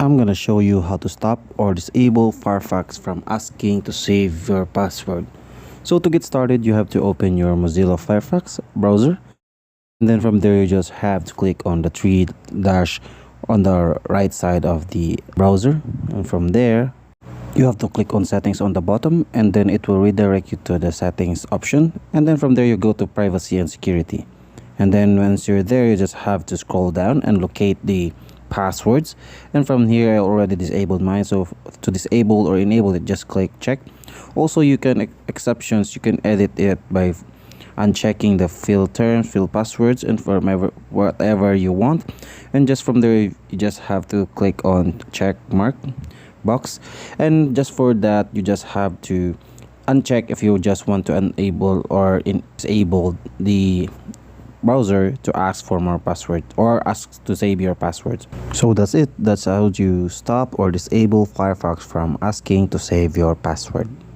I'm gonna show you how to stop or disable Firefox from asking to save your password. So to get started, you have to open your Mozilla Firefox browser, and then from there you just have to click on the three dash on the right side of the browser, and from there you have to click on settings on the bottom, and then it will redirect you to the settings option, and then from there you go to privacy and security. And then once you're there, you just have to scroll down and locate the passwords, and from here I already disabled mine, so to disable or enable it, just click check. Also, you can exceptions, you can edit it by unchecking the fill terms, fill passwords, and for whatever you want. And just from there you just have to click on check mark box, and just for that you just have to uncheck if you just want to enable or disable the browser to ask for more password or ask to save your passwords. So that's it. That's how you stop or disable Firefox from asking to save your password.